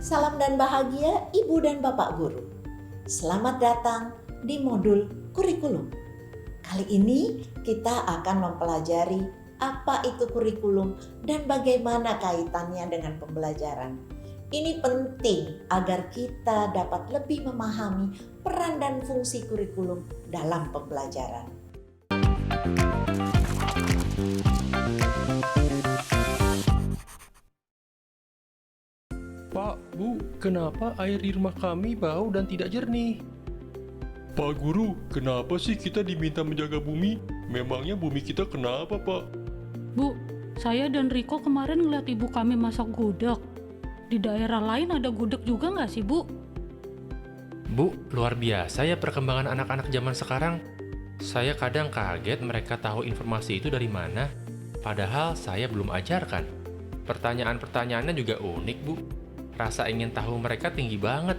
Salam dan bahagia Ibu dan Bapak Guru. Selamat datang di modul kurikulum. Kali ini kita akan mempelajari apa itu kurikulum dan bagaimana kaitannya dengan pembelajaran. Ini penting agar kita dapat lebih memahami peran dan fungsi kurikulum dalam pembelajaran. Pak, Bu, kenapa air di rumah kami bau dan tidak jernih? Pak Guru, kenapa sih kita diminta menjaga bumi? Memangnya bumi kita kenapa, Pak? Bu, saya dan Riko kemarin ngeliat ibu kami masak gudeg. Di daerah lain ada gudeg juga nggak sih, Bu? Bu, luar biasa ya perkembangan anak-anak zaman sekarang. Saya kadang kaget mereka tahu informasi itu dari mana, padahal saya belum ajarkan. Pertanyaan-pertanyaannya juga unik, Bu. Rasa ingin tahu mereka tinggi banget.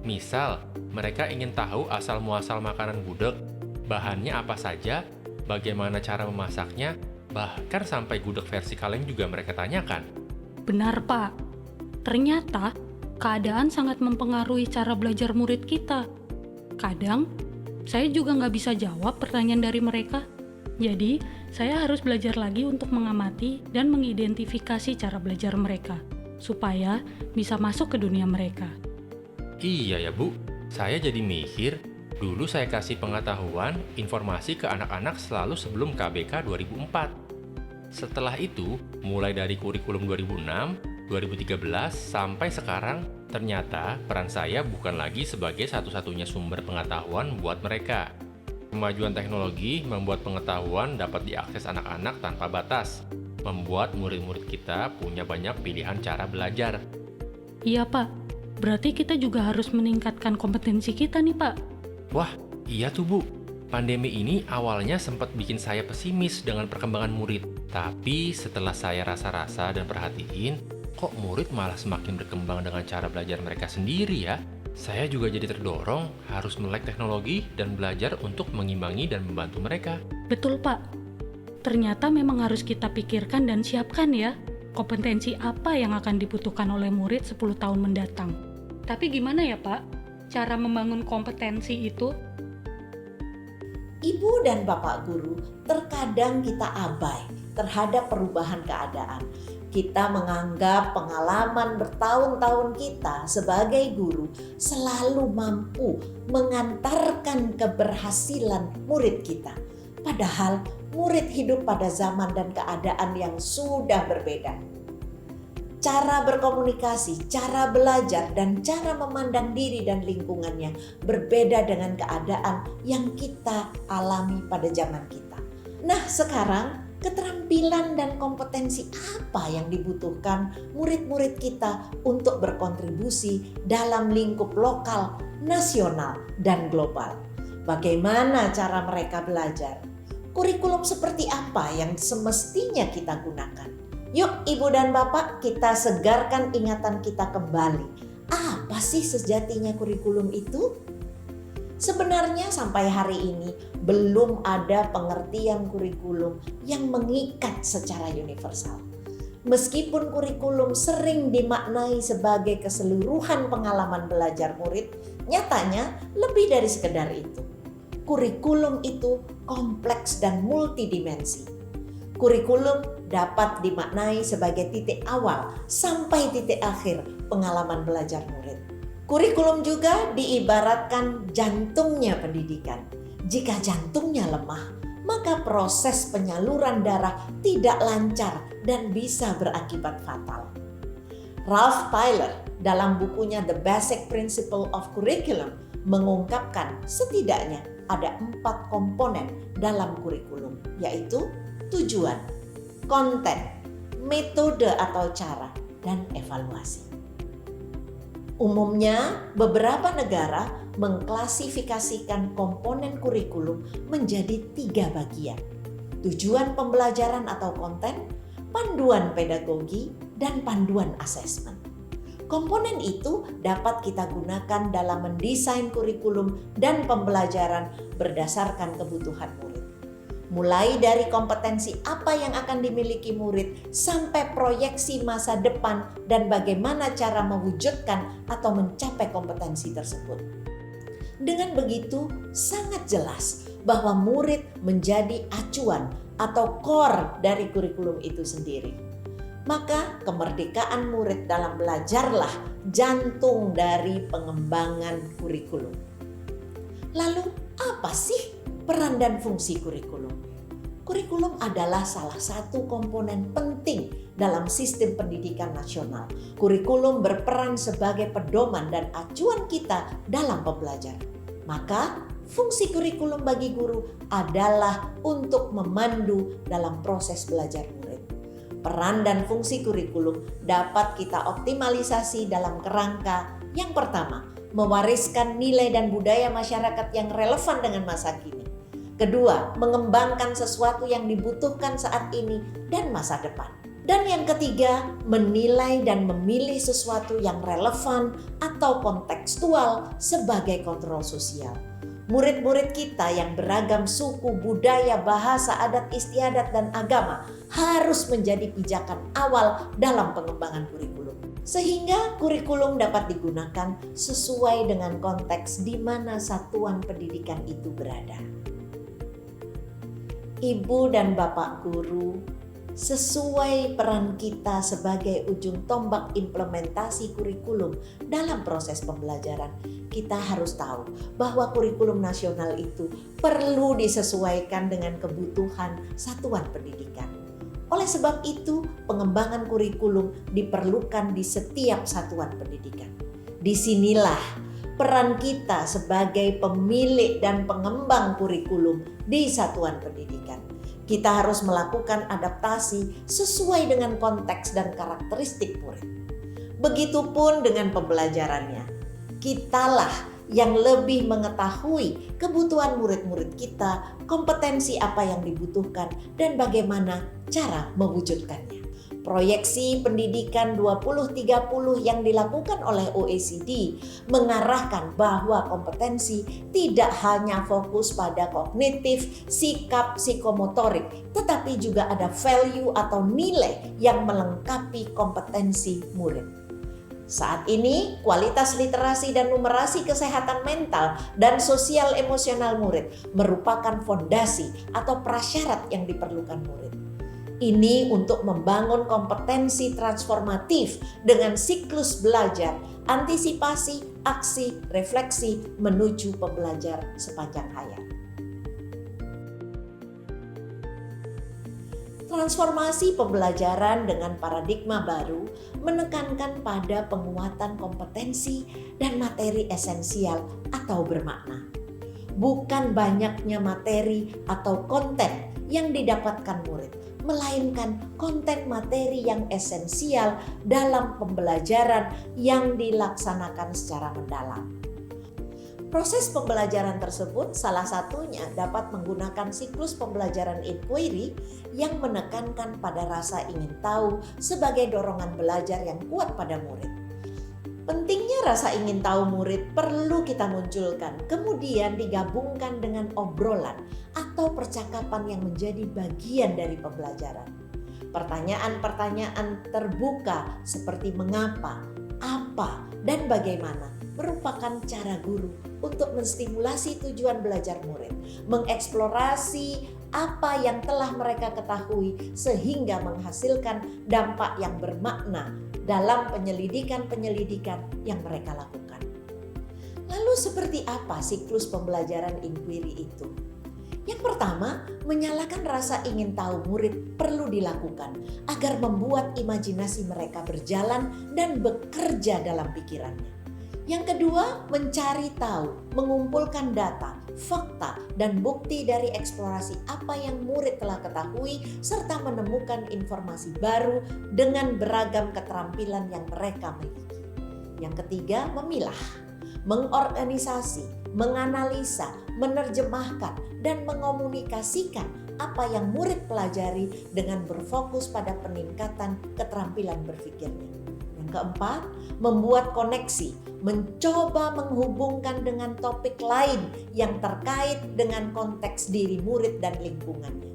Misal, mereka ingin tahu asal-muasal makanan gudeg, bahannya apa saja, bagaimana cara memasaknya, bahkan sampai gudeg versi kaleng juga mereka tanyakan. Benar, Pak. Ternyata, keadaan sangat mempengaruhi cara belajar murid kita. Kadang, saya juga nggak bisa jawab pertanyaan dari mereka. Jadi, saya harus belajar lagi untuk mengamati dan mengidentifikasi cara belajar mereka, supaya bisa masuk ke dunia mereka. Iya ya, Bu. Saya jadi mikir, dulu saya kasih pengetahuan, informasi ke anak-anak selalu sebelum KBK 2004. Setelah itu, mulai dari kurikulum 2006, 2013, sampai sekarang, ternyata peran saya bukan lagi sebagai satu-satunya sumber pengetahuan buat mereka. Kemajuan teknologi membuat pengetahuan dapat diakses anak-anak tanpa batas, membuat murid-murid kita punya banyak pilihan cara belajar. Iya, Pak. Berarti kita juga harus meningkatkan kompetensi kita nih, Pak. Wah, iya tuh, Bu. Pandemi ini awalnya sempat bikin saya pesimis dengan perkembangan murid. Tapi setelah saya rasa-rasa dan perhatiin, kok murid malah semakin berkembang dengan cara belajar mereka sendiri ya? Saya juga jadi terdorong harus melek teknologi dan belajar untuk mengimbangi dan membantu mereka. Betul, Pak. Ternyata memang harus kita pikirkan dan siapkan ya, kompetensi apa yang akan dibutuhkan oleh murid 10 tahun mendatang. Tapi gimana ya, Pak? Cara membangun kompetensi itu? Ibu dan Bapak Guru, terkadang kita abai terhadap perubahan keadaan. Kita menganggap pengalaman bertahun-tahun kita sebagai guru selalu mampu mengantarkan keberhasilan murid kita. Padahal murid hidup pada zaman dan keadaan yang sudah berbeda. Cara berkomunikasi, cara belajar, dan cara memandang diri dan lingkungannya berbeda dengan keadaan yang kita alami pada zaman kita. Nah, sekarang keterampilan dan kompetensi apa yang dibutuhkan murid-murid kita untuk berkontribusi dalam lingkup lokal, nasional, dan global? Bagaimana cara mereka belajar? Kurikulum seperti apa yang semestinya kita gunakan? Yuk Ibu dan Bapak, kita segarkan ingatan kita kembali. Apa sih sejatinya kurikulum itu? Sebenarnya sampai hari ini belum ada pengertian kurikulum yang mengikat secara universal. Meskipun kurikulum sering dimaknai sebagai keseluruhan pengalaman belajar murid, nyatanya lebih dari sekedar itu. Kurikulum itu kompleks dan multidimensi. Kurikulum dapat dimaknai sebagai titik awal sampai titik akhir pengalaman belajar murid. Kurikulum juga diibaratkan jantungnya pendidikan. Jika jantungnya lemah, maka proses penyaluran darah tidak lancar dan bisa berakibat fatal. Ralph Tyler dalam bukunya The Basic Principle of Curriculum mengungkapkan setidaknya ada 4 komponen dalam kurikulum, yaitu tujuan, konten, metode atau cara, dan evaluasi. Umumnya, beberapa negara mengklasifikasikan komponen kurikulum menjadi 3 bagian: tujuan pembelajaran atau konten, panduan pedagogi, dan panduan asesmen. Komponen itu dapat kita gunakan dalam mendesain kurikulum dan pembelajaran berdasarkan kebutuhan murid. mulai dari kompetensi apa yang akan dimiliki murid sampai proyeksi masa depan dan bagaimana cara mewujudkan atau mencapai kompetensi tersebut. Dengan begitu, sangat jelas bahwa murid menjadi acuan atau core dari kurikulum itu sendiri. Maka kemerdekaan murid dalam belajarlah jantung dari pengembangan kurikulum. Lalu apa sih peran dan fungsi kurikulum? Kurikulum adalah salah satu komponen penting dalam sistem pendidikan nasional. Kurikulum berperan sebagai pedoman dan acuan kita dalam pembelajaran. Maka fungsi kurikulum bagi guru adalah untuk memandu dalam proses belajar murid. Peran dan fungsi kurikulum dapat kita optimalisasi dalam kerangka yang pertama, mewariskan nilai dan budaya masyarakat yang relevan dengan masa kini. Kedua, mengembangkan sesuatu yang dibutuhkan saat ini dan masa depan. Dan yang ketiga, menilai dan memilih sesuatu yang relevan atau kontekstual sebagai kontrol sosial. Murid-murid kita yang beragam suku, budaya, bahasa, adat istiadat, dan agama harus menjadi pijakan awal dalam pengembangan kurikulum. Sehingga kurikulum dapat digunakan sesuai dengan konteks di mana satuan pendidikan itu berada. Ibu dan Bapak guru, sesuai peran kita sebagai ujung tombak implementasi kurikulum dalam proses pembelajaran, kita harus tahu bahwa kurikulum nasional itu perlu disesuaikan dengan kebutuhan satuan pendidikan. Oleh sebab itu, pengembangan kurikulum diperlukan di setiap satuan pendidikan. Disinilah peran kita sebagai pemilik dan pengembang kurikulum di satuan pendidikan. Kita harus melakukan adaptasi sesuai dengan konteks dan karakteristik murid. Begitupun dengan pembelajarannya. Kitalah yang lebih mengetahui kebutuhan murid-murid kita, kompetensi apa yang dibutuhkan, dan bagaimana cara mewujudkannya. Proyeksi pendidikan 2030 yang dilakukan oleh OECD mengarahkan bahwa kompetensi tidak hanya fokus pada kognitif, sikap, psikomotorik, tetapi juga ada value atau nilai yang melengkapi kompetensi murid. Saat ini, kualitas literasi dan numerasi kesehatan mental dan sosial emosional murid merupakan fondasi atau prasyarat yang diperlukan murid. Ini untuk membangun kompetensi transformatif dengan siklus belajar, antisipasi, aksi, refleksi menuju pembelajar sepanjang hayat. Transformasi pembelajaran dengan paradigma baru menekankan pada penguatan kompetensi dan materi esensial atau bermakna. Bukan banyaknya materi atau konten yang didapatkan murid, melainkan konten materi yang esensial dalam pembelajaran yang dilaksanakan secara mendalam. Proses pembelajaran tersebut salah satunya dapat menggunakan siklus pembelajaran inquiry yang menekankan pada rasa ingin tahu sebagai dorongan belajar yang kuat pada murid. Pentingnya rasa ingin tahu murid perlu kita munculkan, kemudian digabungkan dengan obrolan atau percakapan yang menjadi bagian dari pembelajaran. Pertanyaan-pertanyaan terbuka seperti mengapa, apa, dan bagaimana merupakan cara guru untuk menstimulasi tujuan belajar murid, mengeksplorasi apa yang telah mereka ketahui sehingga menghasilkan dampak yang bermakna dalam penyelidikan-penyelidikan yang mereka lakukan. Lalu seperti apa siklus pembelajaran inquiry itu? Yang pertama, menyalakan rasa ingin tahu murid perlu dilakukan agar membuat imajinasi mereka berjalan dan bekerja dalam pikirannya. Yang kedua, mencari tahu, mengumpulkan data, fakta, dan bukti dari eksplorasi apa yang murid telah ketahui serta menemukan informasi baru dengan beragam keterampilan yang mereka miliki. Yang ketiga, memilah, mengorganisasi, menganalisa, menerjemahkan, dan mengomunikasikan apa yang murid pelajari dengan berfokus pada peningkatan keterampilan berpikirnya. Yang keempat, membuat koneksi, mencoba menghubungkan dengan topik lain yang terkait dengan konteks diri murid dan lingkungannya.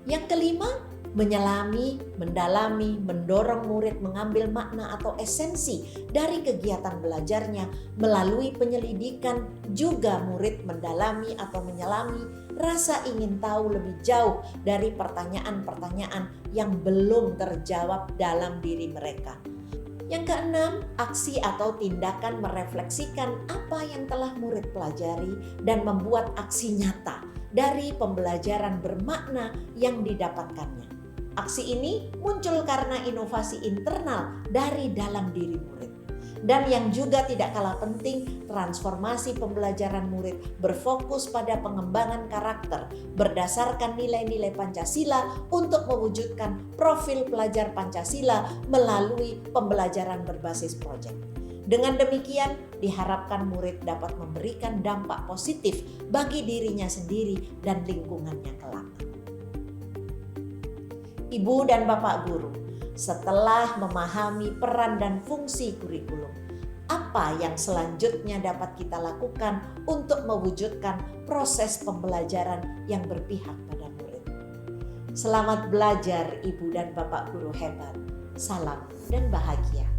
Yang kelima, menyelami, mendalami, mendorong murid mengambil makna atau esensi dari kegiatan belajarnya melalui penyelidikan. Juga murid mendalami atau menyelami rasa ingin tahu lebih jauh dari pertanyaan-pertanyaan yang belum terjawab dalam diri mereka. Yang keenam, aksi atau tindakan merefleksikan apa yang telah murid pelajari dan membuat aksi nyata dari pembelajaran bermakna yang didapatkannya. Aksi ini muncul karena inovasi internal dari dalam diri murid. Dan yang juga tidak kalah penting, transformasi pembelajaran murid berfokus pada pengembangan karakter berdasarkan nilai-nilai Pancasila untuk mewujudkan profil pelajar Pancasila melalui pembelajaran berbasis proyek. Dengan demikian, diharapkan murid dapat memberikan dampak positif bagi dirinya sendiri dan lingkungannya kelak. Ibu dan Bapak guru, setelah memahami peran dan fungsi kurikulum, apa yang selanjutnya dapat kita lakukan untuk mewujudkan proses pembelajaran yang berpihak pada murid? Selamat belajar Ibu dan Bapak guru hebat. Salam dan bahagia.